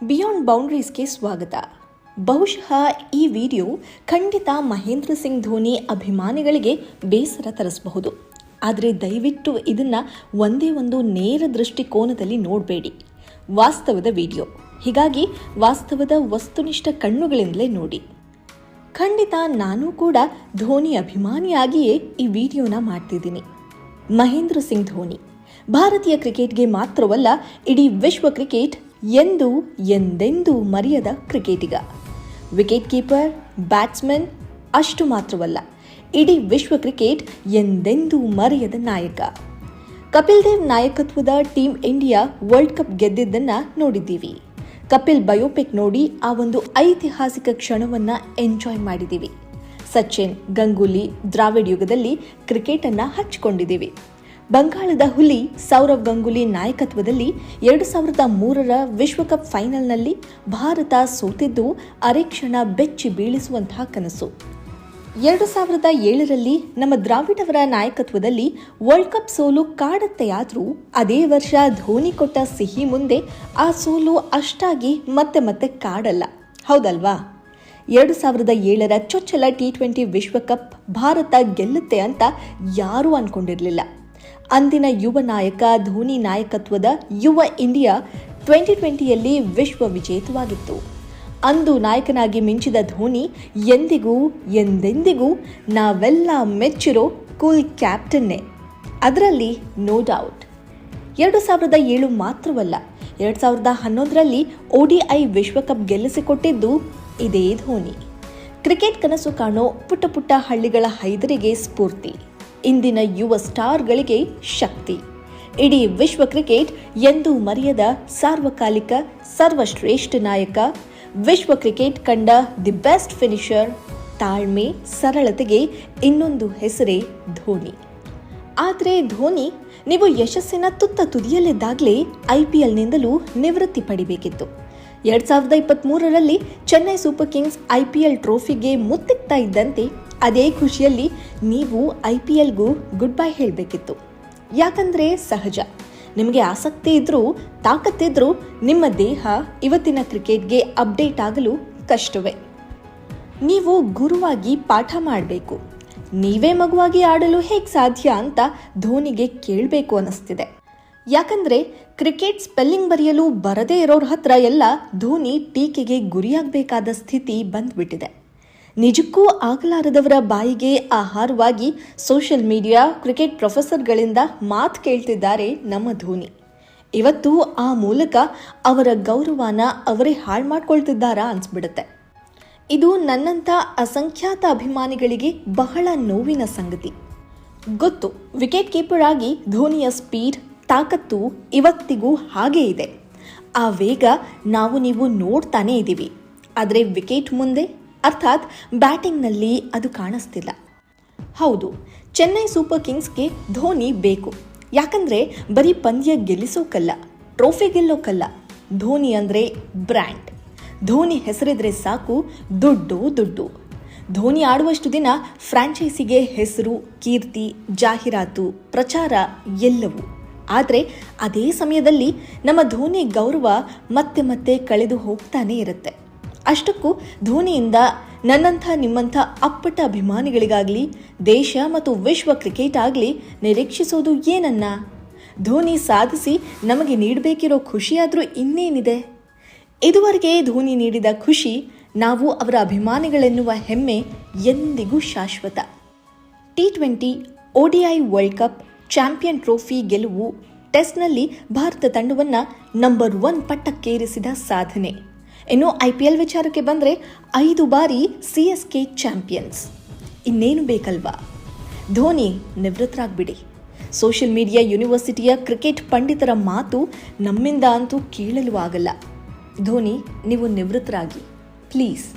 Beyond ಬೌಂಡ್ರೀಸ್ಗೆ ಸ್ವಾಗತ. ಬಹುಶಃ ಈ ವಿಡಿಯೋ ಖಂಡಿತ ಮಹೇಂದ್ರ ಸಿಂಗ್ ಧೋನಿ ಅಭಿಮಾನಿಗಳಿಗೆ ಬೇಸರ ತರಿಸಬಹುದು. ಆದರೆ ದಯವಿಟ್ಟು ಇದನ್ನು ಒಂದೇ ಒಂದು ನೇರ ದೃಷ್ಟಿಕೋನದಲ್ಲಿ ನೋಡಬೇಡಿ. ವಾಸ್ತವದ ವಿಡಿಯೋ, ಹೀಗಾಗಿ ವಾಸ್ತವದ ವಸ್ತುನಿಷ್ಠ ಕಣ್ಣುಗಳಿಂದಲೇ ನೋಡಿ. ಖಂಡಿತ ನಾನು ಕೂಡ ಧೋನಿ ಅಭಿಮಾನಿಯಾಗಿಯೇ ಈ ವಿಡಿಯೋನ ಮಾಡ್ತಿದ್ದೀನಿ. ಮಹೇಂದ್ರ ಸಿಂಗ್ ಧೋನಿ ಭಾರತೀಯ ಕ್ರಿಕೆಟ್ಗೆ ಮಾತ್ರವಲ್ಲ, ಇಡೀ ವಿಶ್ವ ಕ್ರಿಕೆಟ್ ಎಂದೆಂದೂ ಮರೆಯದ ಕ್ರಿಕೆಟಿಗ. ವಿಕೆಟ್ ಕೀಪರ್, ಬ್ಯಾಟ್ಸ್ಮನ್ ಅಷ್ಟು ಮಾತ್ರವಲ್ಲ, ಇಡೀ ವಿಶ್ವ ಕ್ರಿಕೆಟ್ ಎಂದೆಂದೂ ಮರೆಯದ ನಾಯಕ. ಕಪಿಲ್ ದೇವ್ ನಾಯಕತ್ವದ ಟೀಮ್ ಇಂಡಿಯಾ ವರ್ಲ್ಡ್ ಕಪ್ ಗೆದ್ದಿದ್ದನ್ನು ನೋಡಿದ್ದೀವಿ. ಕಪಿಲ್ ಬಯೋಪಿಕ್ ನೋಡಿ ಆ ಒಂದು ಐತಿಹಾಸಿಕ ಕ್ಷಣವನ್ನು ಎಂಜಾಯ್ ಮಾಡಿದ್ದೀವಿ. ಸಚಿನ್, ಗಂಗೂಲಿ, ದ್ರಾವಿಡ್ ಯುಗದಲ್ಲಿ ಕ್ರಿಕೆಟನ್ನು ಹಚ್ಚಿಕೊಂಡಿದ್ದೀವಿ. ಬಂಗಾಳದ ಹುಲಿ ಸೌರವ್ ಗಂಗೂಲಿ ನಾಯಕತ್ವದಲ್ಲಿ 2003ರ ವಿಶ್ವಕಪ್ ಫೈನಲ್ನಲ್ಲಿ ಭಾರತ ಸೋತಿದ್ದು ಅರೆಕ್ಷಣ ಬೆಚ್ಚಿ ಬೀಳಿಸುವಂತಹ ಕನಸು. 2007ರಲ್ಲಿ ನಮ್ಮ ದ್ರಾವಿಡ್ ಅವರ ನಾಯಕತ್ವದಲ್ಲಿ ವರ್ಲ್ಡ್ ಕಪ್ ಸೋಲು ಕಾಡತ್ತೆಯಾದರೂ ಅದೇ ವರ್ಷ ಧೋನಿ ಕೊಟ್ಟ ಸಿಹಿ ಮುಂದೆ ಆ ಸೋಲು ಅಷ್ಟಾಗಿ ಮತ್ತೆ ಕಾಡಲ್ಲ, ಹೌದಲ್ವಾ? 2007ರ ಚೊಚ್ಚಲ T20 ವಿಶ್ವಕಪ್ ಭಾರತ ಗೆಲ್ಲುತ್ತೆ ಅಂತ ಯಾರೂ ಅನ್ಕೊಂಡಿರಲಿಲ್ಲ. ಅಂದಿನ ಯುವ ನಾಯಕ ಧೋನಿ ನಾಯಕತ್ವದ ಯುವ ಇಂಡಿಯಾ 2020ಯಲ್ಲಿ ವಿಶ್ವ ವಿಜೇತವಾಗಿತ್ತು. ಅಂದು ನಾಯಕನಾಗಿ ಮಿಂಚಿದ ಧೋನಿ ಎಂದೆಂದಿಗೂ ನಾವೆಲ್ಲ ಮೆಚ್ಚಿರೋ ಕೂಲ್ ಕ್ಯಾಪ್ಟನ್ನೇ, ಅದರಲ್ಲಿ ನೋ ಡೌಟ್. 2007 ಮಾತ್ರವಲ್ಲ, 2011ರಲ್ಲಿ ODI ವಿಶ್ವಕಪ್ ಗೆಲ್ಲಿಸಿಕೊಟ್ಟಿದ್ದು ಇದೇ ಧೋನಿ. ಕ್ರಿಕೆಟ್ ಕನಸು ಕಾಣೋ ಪುಟ್ಟ ಹಳ್ಳಿಗಳ ಹೈದರಿಗೆ ಸ್ಫೂರ್ತಿ, ಇಂದಿನ ಯುವ ಸ್ಟಾರ್ಗಳಿಗೆ ಶಕ್ತಿ. ಇಡೀ ವಿಶ್ವ ಕ್ರಿಕೆಟ್ ಎಂದೂ ಮರೆಯದ ಸಾರ್ವಕಾಲಿಕ ಸರ್ವಶ್ರೇಷ್ಠ ನಾಯಕ. ವಿಶ್ವ ಕ್ರಿಕೆಟ್ ಕಂಡ ದಿ ಬೆಸ್ಟ್ ಫಿನಿಷರ್. ತಾಳ್ಮೆ, ಸರಳತೆಗೆ ಇನ್ನೊಂದು ಹೆಸರೇ ಧೋನಿ. ಆದರೆ ಧೋನಿ, ನೀವು ಯಶಸ್ಸಿನ ತುದಿಯಲ್ಲಿದ್ದಾಗಲೇ IPLನಿಂದಲೂ ನಿವೃತ್ತಿ ಪಡಿಬೇಕಿತ್ತು. 2023ರಲ್ಲಿ ಚೆನ್ನೈ ಸೂಪರ್ ಕಿಂಗ್ಸ್ IPL ಟ್ರೋಫಿಗೆ ಮುತ್ತಿಕ್ತಾ ಇದ್ದಂತೆ ಅದೇ ಖುಷಿಯಲ್ಲಿ ನೀವು IPLಗೂ ಗುಡ್ ಬೈ ಹೇಳಬೇಕಿತ್ತು. ಯಾಕಂದರೆ ಸಹಜ, ನಿಮಗೆ ಆಸಕ್ತಿ ಇದ್ರೂ ತಾಕತ್ತಿದ್ರೂ ನಿಮ್ಮ ದೇಹ ಇವತ್ತಿನ ಕ್ರಿಕೆಟ್ಗೆ ಅಪ್ಡೇಟ್ ಆಗಲು ಕಷ್ಟವೇ. ನೀವು ಗುರುವಾಗಿ ಪಾಠ ಮಾಡಬೇಕು. ನೀವೇ ಮಗುವಾಗಿ ಆಡಲು ಹೇಗೆ ಸಾಧ್ಯ ಅಂತ ಧೋನಿಗೆ ಕೇಳಬೇಕು ಅನ್ನಿಸ್ತಿದೆ. ಯಾಕಂದರೆ ಕ್ರಿಕೆಟ್ ಸ್ಪೆಲ್ಲಿಂಗ್ ಬರೆಯಲು ಬರದೇ ಇರೋರ ಹತ್ರ ಎಲ್ಲ ಧೋನಿ ಟೀಕೆಗೆ ಗುರಿಯಾಗಬೇಕಾದ ಸ್ಥಿತಿ ಬಂದ್ಬಿಟ್ಟಿದೆ. ನಿಜಕ್ಕೂ ಆಗಲಾರದವರ ಬಾಯಿಗೆ ಆಹಾರವಾಗಿ ಸೋಷಿಯಲ್ ಮೀಡಿಯಾ, ಕ್ರಿಕೆಟ್ ಪ್ರೊಫೆಸರ್ಗಳಿಂದ ಮಾತು ಕೇಳ್ತಿದ್ದಾರೆ ನಮ್ಮ ಧೋನಿ. ಇವತ್ತು ಆ ಮೂಲಕ ಅವರ ಗೌರವನ ಅವರೇ ಹಾಳು ಮಾಡ್ಕೊಳ್ತಿದ್ದಾರಾ ಅನ್ಸ್ಬಿಡುತ್ತೆ. ಇದು ನನ್ನಂಥ ಅಸಂಖ್ಯಾತ ಅಭಿಮಾನಿಗಳಿಗೆ ಬಹಳ ನೋವಿನ ಸಂಗತಿ. ಗೊತ್ತು, ವಿಕೆಟ್ ಕೀಪರ್ ಆಗಿ ಧೋನಿಯ ಸ್ಪೀಡ್, ತಾಕತ್ತು ಇವತ್ತಿಗೂ ಹಾಗೇ ಇದೆ. ಆ ವೇಗ ನೀವು ನೋಡ್ತಾನೇ ಇದ್ದೀವಿ. ಆದರೆ ವಿಕೆಟ್ ಮುಂದೆ, ಅರ್ಥಾತ್ ಬ್ಯಾಟಿಂಗ್ನಲ್ಲಿ ಅದು ಕಾಣಿಸ್ತಿಲ್ಲ. ಹೌದು, ಚೆನ್ನೈ ಸೂಪರ್ ಕಿಂಗ್ಸ್ಗೆ ಧೋನಿ ಬೇಕು. ಯಾಕಂದರೆ ಬರೀ ಪಂದ್ಯ ಗೆಲ್ಲಿಸೋಕಲ್ಲ, ಟ್ರೋಫಿ ಗೆಲ್ಲೋಕಲ್ಲ. ಧೋನಿ ಅಂದರೆ ಬ್ರ್ಯಾಂಡ್. ಧೋನಿ ಹೆಸರಿದ್ರೆ ಸಾಕು, ದುಡ್ಡು. ಧೋನಿ ಆಡುವಷ್ಟು ದಿನ ಫ್ರಾಂಚೈಸಿಗೆ ಹೆಸರು, ಕೀರ್ತಿ, ಜಾಹೀರಾತು, ಪ್ರಚಾರ ಎಲ್ಲವೂ. ಆದರೆ ಅದೇ ಸಮಯದಲ್ಲಿ ನಮ್ಮ ಧೋನಿ ಗೌರವ ಮತ್ತೆ ಕಳೆದು ಹೋಗ್ತಾನೇ ಇರುತ್ತೆ. ಅಷ್ಟಕ್ಕೂ ಧೋನಿಯಿಂದ ನನ್ನಂಥ ನಿಮ್ಮಂಥ ಅಪ್ಪಟ ಅಭಿಮಾನಿಗಳಿಗಾಗಲಿ, ದೇಶ ಮತ್ತು ವಿಶ್ವ ಕ್ರಿಕೆಟ್ ಆಗಲಿ ನಿರೀಕ್ಷಿಸೋದು ಏನನ್ನ? ಧೋನಿ ಸಾಧಿಸಿ ನಮಗೆ ನೀಡಬೇಕಿರೋ ಖುಷಿಯಾದರೂ ಇನ್ನೇನಿದೆ? ಇದುವರೆಗೆ ಧೋನಿ ನೀಡಿದ ಖುಷಿ, ನಾವು ಅವರ ಅಭಿಮಾನಿಗಳೆನ್ನುವ ಹೆಮ್ಮೆ ಎಂದಿಗೂ ಶಾಶ್ವತ. T20, ODI world cup, champion trophy ಗೆಲುವು, ಟೆಸ್ಟ್ನಲ್ಲಿ ಭಾರತ ತಂಡವನ್ನು ನಂಬರ್ 1 ಪಟ್ಟಕ್ಕೇರಿಸಿದ ಸಾಧನೆ. ಇನ್ನು IPL ವಿಚಾರಕ್ಕೆ ಬಂದರೆ 5 ಬಾರಿ CSK ಚಾಂಪಿಯನ್ಸ್. ಇನ್ನೇನು ಬೇಕಲ್ವಾ? ಧೋನಿ ನಿವೃತ್ತರಾಗ್ಬಿಡಿ. ಸೋಷಿಯಲ್ ಮೀಡಿಯಾ ಯೂನಿವರ್ಸಿಟಿಯ ಕ್ರಿಕೆಟ್ ಪಂಡಿತರ ಮಾತು ನಮ್ಮಿಂದ ಅಂತೂ ಕೇಳಲು ಆಗಲ್ಲ. ಧೋನಿ, ನೀವು ನಿವೃತ್ತರಾಗಿ ಪ್ಲೀಸ್.